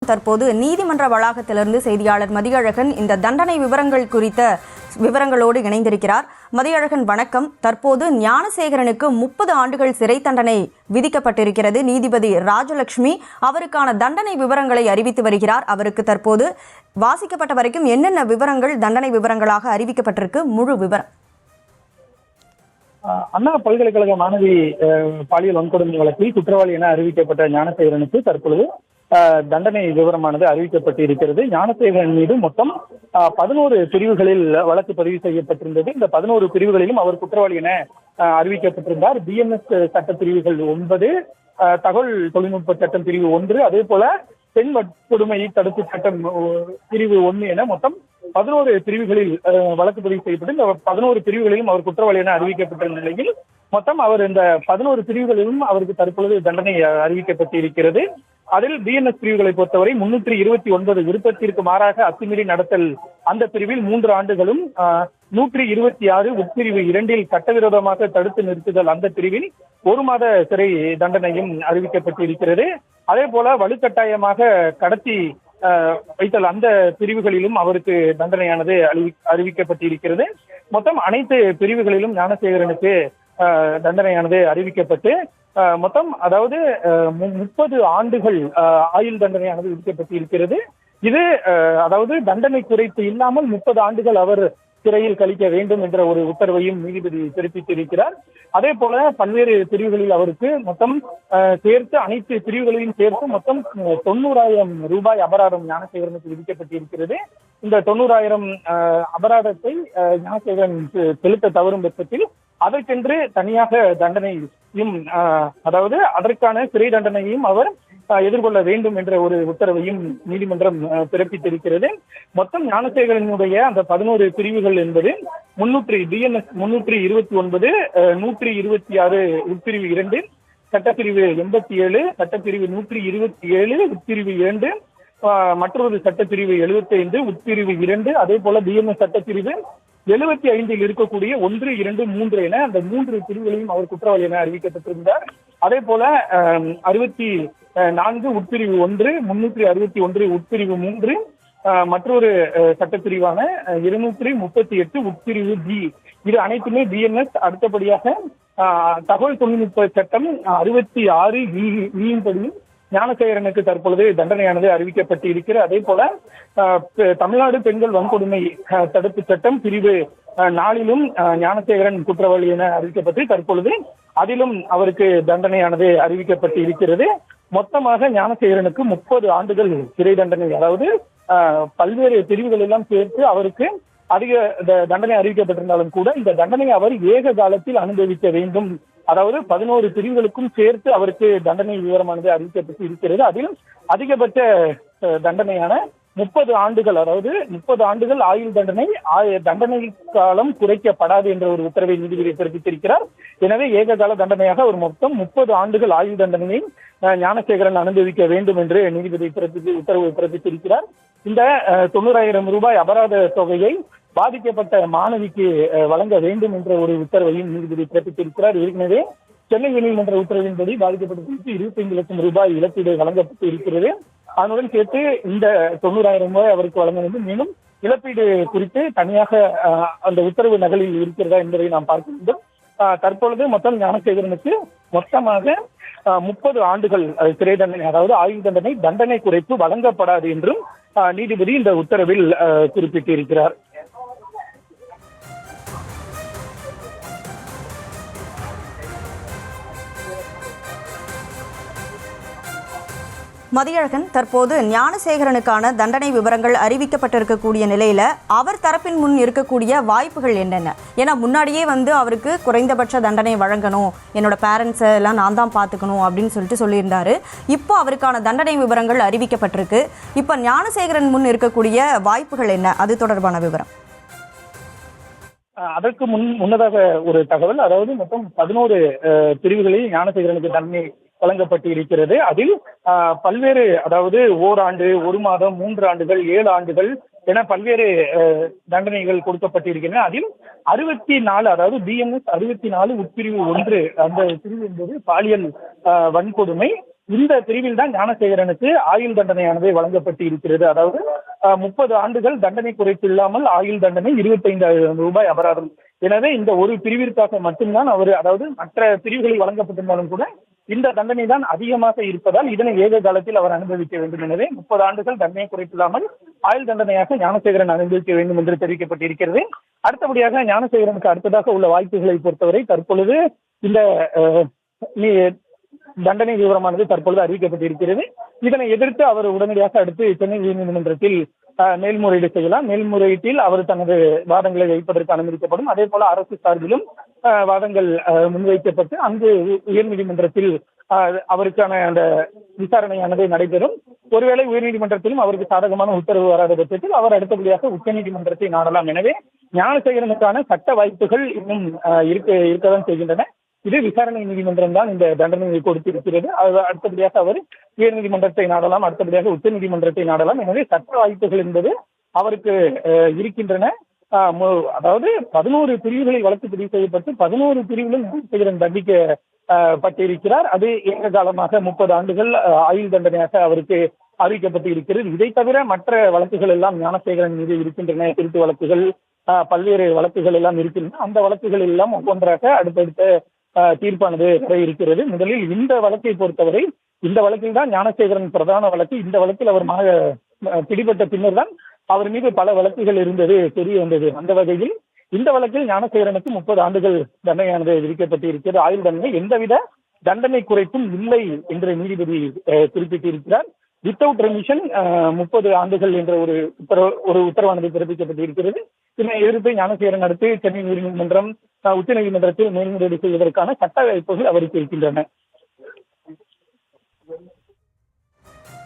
தற்போது நீதிமன்ற வளாகத்திலிருந்து செய்தியாளர் மதியழகன் இந்த தண்டனை விவரங்கள் குறித்த விவரங்களோடு இணைந்திருக்கிறார். மதியழகன் வணக்கம். தற்போது ஞானசேகரனுக்கு 30 ஆண்டுகள் சிறை தண்டனை விதிக்கப்பட்டிருக்கிறது. நீதிபதி ராஜலட்சுமி அவருக்கான தண்டனை விவரங்களை அறிவித்து வருகிறார். அவருக்கு தற்போது வாசிக்கப்பட்ட வரைக்கும் என்னென்ன விவரங்கள் தண்டனை விவரங்களாக அறிவிக்கப்பட்டிருக்கு? முழு விவரம். அண்ணா பல்கலைக்கழக மாணவி பாலியல் வன்கொடுமை வழக்கில் குற்றவாளி என அறிவிக்கப்பட்ட ஞானசேகரனுக்கு தற்பொழுது தண்டனை விவரமானது அறிவிக்கப்பட்டு இருக்கிறது. ஞானசேகரன் மீது மொத்தம் 11 பிரிவுகளில் வழக்கு பதிவு செய்யப்பட்டிருந்தது. இந்த 11 பிரிவுகளிலும் அவர் குற்றவாளி என அறிவிக்கப்பட்டிருந்தார். பிஎன்எஸ் சட்ட பிரிவுகள் 9, தகவல் தொழில்நுட்ப சட்டம் பிரிவு 1, அதே போல பெண் வன்கொடுமை தடுப்பு சட்டம் பிரிவு 1 என மொத்தம் 11 பிரிவுகளில் வழக்கு பதிவு செய்யப்பட்டு இந்த 11 பிரிவுகளிலும் அவர் குற்றவாளி என அறிவிக்கப்பட்ட நிலையில் மொத்தம் அவர் இந்த 11 பிரிவுகளிலும் அவருக்கு தற்பொழுது தண்டனை அறிவிக்கப்பட்டு இருக்கிறது. அதில் பிஎன்எஸ் பிரிவுகளை பொறுத்தவரை 329 விருப்பத்திற்கு மாறாக அத்துமீறி நடத்தல் அந்த பிரிவில் 3 ஆண்டுகளும், 126 உட்பிரிவு 2 சட்டவிரோதமாக தடுத்து நிறுத்துதல் அந்த பிரிவில் 1 மாத சிறை தண்டனையும் அறிவிக்கப்பட்டு இருக்கிறது. அதே போல வலுக்கட்டாயமாக கடத்தி வைத்தல் அந்த பிரிவுகளிலும் அவருக்கு தண்டனையானது அறிவிக்கப்பட்டிருக்கிறது. மொத்தம் அனைத்து பிரிவுகளிலும் ஞானசேகரனுக்கு தண்டனையானது அறிவிக்கப்பட்டு மொத்தம் அதாவது 30 ஆண்டுகள் ஆயுள் தண்டனையானது விதிக்கப்பட்டிருக்கிறது. இது அதாவது தண்டனை குறைப்பு இல்லாமல் 30 ஆண்டுகள் அவர் சிறையில் கழிக்க வேண்டும் என்ற ஒரு உத்தரவையும் நீதிபதி பிறப்பித்திருக்கிறார். அதே போல பல்வேறு பிரிவுகளில் அவருக்கு மொத்தம் சேர்த்து அனைத்து பிரிவுகளையும் சேர்த்து மொத்தம் 90,000 ரூபாய் அபராதம் ஞானசேகரனுக்கு விதிக்கப்பட்டிருக்கிறது. இந்த 90,000 அபராதத்தை ஞானசேகரன் செலுத்த தவறும் பட்சத்தில் அதற்கென்று தனியாக தண்டனையும் அதாவது அதற்கான சிறை தண்டனையும் அவர் எதிர்கொள்ள வேண்டும் என்ற ஒரு உத்தரவையும் நீதிமன்றம் பிறப்பித்திருக்கிறது. மொத்தம் ஞானசேகரனுடைய அந்த 11 பிரிவுகள் என்பது பிஎன்எஸ் 329, 126 உட்பிரிவு 2, சட்டப்பிரிவு 87, சட்டப்பிரிவு 127 உட்பிரிவு 2, மற்றொரு சட்டப்பிரிவு 75 உட்பிரிவு 2, அதே போல பிஎன்எஸ் சட்டப்பிரிவு 75 இருக்கக்கூடிய 1, 2, 3 என அந்த 3 பிரிவுகளையும் அவர் குற்றவாளி என அறிவிக்கப்பட்டிருந்தார். அதே போல 64 உட்பிரிவு 1, 361 உட்பிரிவு 3, மற்றொரு சட்டப்பிரிவான 238 உட்பிரிவு ஜி, இது அனைத்துமே பிஎன்எஸ். அடுத்தபடியாக தகவல் தொழில்நுட்ப சட்டம் 66 படியும் ஞானசேகரனுக்கு தற்பொழுது தண்டனையானது அறிவிக்கப்பட்டு இருக்கிறது. அதே போல தமிழ்நாடு பெண்கள் வன்கொடுமை தடுப்பு சட்டம் பிரிவு 4லும் ஞானசேகரன் குற்றவாளி என அறிவிக்கப்பட்டு தற்பொழுது அதிலும் அவருக்கு தண்டனையானது அறிவிக்கப்பட்டு இருக்கிறது. மொத்தமாக ஞானசேகரனுக்கு 30 ஆண்டுகள் சிறை தண்டனை, அதாவது பல்வேறு பிரிவுகள் எல்லாம் சேர்த்து அவருக்கு அதிக தண்டனை அறிவிக்கப்பட்டிருந்தாலும் கூட இந்த தண்டனையை அவர் ஏக காலத்தில் அனுபவிக்க வேண்டும். அதாவது 11 பிரிவுகளுக்கும் சேர்த்து அவருக்கு தண்டனை விவரமானது அறிவிக்கப்பட்டு இருக்கிறது. அதிலும் அதிகபட்ச தண்டனையான 30 ஆண்டுகள், அதாவது 30 ஆண்டுகள் ஆயுள் தண்டனை, தண்டனை காலம் குறைக்கப்படாது என்ற ஒரு உத்தரவை நீதிபதி பிறப்பித்திருக்கிறார். எனவே ஏககால தண்டனையாக ஒரு மொத்தம் 30 ஆண்டுகள் ஆயுள் தண்டனையை ஞானசேகரன் அனுபவிக்க வேண்டும் என்று நீதிபதி உத்தரவு பிறப்பித்திருக்கிறார். இந்த 90,000 ரூபாய் அபராத தொகையை பாதிக்கப்பட்ட மாணவிக்கு வழங்க வேண்டும் என்ற ஒரு உத்தரவையும் நீதிபதி பிறப்பித்திருக்கிறார். ஏற்கனவே சென்னை உயர்நீதிமன்ற உத்தரவின்படி பாதிக்கப்பட்டவர்களுக்கு 25 லட்சம் ரூபாய் இழப்பீடு வழங்கப்பட்டு இருக்கிறது. அதனுடன் சேர்த்து இந்த 90,000 ரூபாய் அவருக்கு வழங்க வேண்டும். மேலும் இழப்பீடு குறித்து தனியாக அந்த உத்தரவு நகலில் இருக்கிறதா என்பதை நாம் பார்க்க வேண்டும். தற்பொழுது மொத்தம் ஞானசேகரனுக்கு மொத்தமாக 30 ஆண்டுகள் சிறை தண்டனை, அதாவது ஆயுள் தண்டனை, தண்டனை குறைப்பு வழங்கப்படாது என்றும் நீதிபதி இந்த உத்தரவில் குறிப்பிட்டிருக்கிறார். மதியழகன், தற்போது ஞானசேகரனுக்கான தண்டனை விவரங்கள் அறிவிக்கப்பட்டிருக்கக்கூடிய நிலையில் அவர் தரப்பின் முன் இருக்கக்கூடிய வாய்ப்புகள் என்னென்ன? ஏன்னா முன்னாடியே அவருக்கு குறைந்தபட்ச தண்டனை வழங்கணும், என்னோட பேரண்ட்ஸை எல்லாம் நான் தான் பார்த்துக்கணும் அப்படின்னு சொல்லியிருந்தாரு. இப்போ அவருக்கான தண்டனை விவரங்கள் அறிவிக்கப்பட்டிருக்கு. இப்போ ஞானசேகரன் முன் இருக்கக்கூடிய வாய்ப்புகள் என்ன? அது தொடர்பான விவரம். அதற்கு முன்னதாக ஒரு தகவல், அதாவது மொத்தம் 11 பிரிவுகளில் ஞானசேகரனுக்கு தண்டனை வழங்கப்பட்டு இருக்கிறது. அதில் பல்வேறு, அதாவது ஓராண்டு, 1 மாதம், 3 ஆண்டுகள், 7 ஆண்டுகள் என பல்வேறு தண்டனைகள் கொடுக்கப்பட்டிருக்கின்றன. அதில் 64, அதாவது பிஎன்எஸ் 64 உட்பிரிவு 1 அந்த பிரிவு என்பது பாலியல் வன்கொடுமை, இந்த பிரிவில் தான் ஞானசேகரனுக்கு ஆயுள் தண்டனையானது வழங்கப்பட்டு இருக்கிறது. அதாவது 30 ஆண்டுகள் தண்டனை குறைப்பு இல்லாமல் ஆயுள் தண்டனை 25,000 ரூபாய் அபராதம். எனவே இந்த ஒரு பிரிவிற்காக மட்டும்தான் அவர், அதாவது மற்ற பிரிவுகளில் வழங்கப்பட்டிருந்தாலும் கூட இந்த தண்டனை தான் அதிகமாக இருப்பதால் இதனை ஏக காலத்தில் அவர் அனுபவிக்க வேண்டும். எனவே 30 ஆண்டுகள் தண்டனை குறைப்பில்லாமல் ஆயுள் தண்டனையாக ஞானசேகரன் அனுபவிக்க வேண்டும் என்று தெரிவிக்கப்பட்டிருக்கிறது. அடுத்தபடியாக ஞானசேகரனுக்கு அடுத்ததாக உள்ள வாய்ப்புகளை பொறுத்தவரை தற்பொழுது இந்த தண்டனை விவரமானது தற்பொழுது அறிவிக்கப்பட்டிருக்கிறது. இதனை எதிர்த்து அவர் உடனடியாக அடுத்து சென்னை உயர்நீதிமன்றத்தில் மேல்முறையீடு செய்யலாம். மேல்முறையீட்டில் அவர் தனது வாதங்களை வைப்பதற்கு அனுமதிக்கப்படும். அதே போல அரசு சார்பிலும் வாதங்கள் முன்வைக்கப்பட்டு அங்கு உயர்நீதிமன்றத்தில் அவருக்கான அந்த விசாரணையானது நடைபெறும். ஒருவேளை உயர்நீதிமன்றத்திலும் அவருக்கு சாதகமான உத்தரவு வராத பட்சத்தில் அவர் அடுத்தபடியாக உச்சநீதிமன்றத்தை நாடலாம். எனவே ஞானசேகரனுக்கான சட்ட வாய்ப்புகள் இன்னும் இருக்கதான் செய்கின்றன. இது விசாரணை நீதிமன்றம் தான் இந்த தண்டனையை கொடுத்திருக்கிறது. அடுத்தபடியாக அவர் உயர்நீதிமன்றத்தை நாடலாம், அடுத்தபடியாக உச்ச நீதிமன்றத்தை நாடலாம். எனவே சட்ட வாய்ப்புகள் என்பது அவருக்கு இருக்கின்றன. அதாவது 11 பிரிவுகளில் வழக்கு பதிவு செய்யப்பட்டு 11 பிரிவிலும் ஞானசேகரன் தண்டிக்கப்பட்டிருக்கிறார். அது ஏக காலமாக 30 ஆண்டுகள் ஆயுள் தண்டனையாக அவருக்கு அறிவிக்கப்பட்டு இருக்கிறது. இதை தவிர மற்ற வழக்குகள் எல்லாம் ஞானசேகரன் மீது இருக்கின்றன. திருட்டு வழக்குகள், பல்வேறு வழக்குகள் எல்லாம் இருக்கின்றன. அந்த வழக்குகள் எல்லாம் ஒவ்வொன்றாக அடுத்தடுத்த தீர்ப்பானது வர இருக்கிறது. முதலில் இந்த வழக்கை பொறுத்தவரை இந்த வழக்கில் தான் ஞானசேகரன் பிரதான வழக்கு. இந்த வழக்கில் அவர் பிடிபட்ட பின்னர் தான் அவர் மீது பல வழக்குகள் இருந்தது தெரிய வந்தது. அந்த வகையில் இந்த வழக்கில் ஞானசேகரனுக்கு 30 ஆண்டுகள் தண்டனையானது விதிக்கப்பட்டு இருக்கிறது. ஆயுள் தண்டனை, எந்தவித தண்டனை குறைப்பும் இல்லை என்று நீதிபதி குறிப்பிட்டிருக்கிறார். வித்தவுட் ரெமிஷன் 30 ஆண்டுகள் என்ற ஒரு உத்தரவானது பிறப்பிக்கப்பட்டிருக்கிறது. இதனை எதிர்த்து ஞானசேகரன் அடுத்து சென்னை உயர்நீதிமன்றம், உச்சநீதிமன்றத்தில் மேல்முறையீடு செய்வதற்கான சட்ட வாய்ப்புகள் அவருக்கு இருக்கின்றன.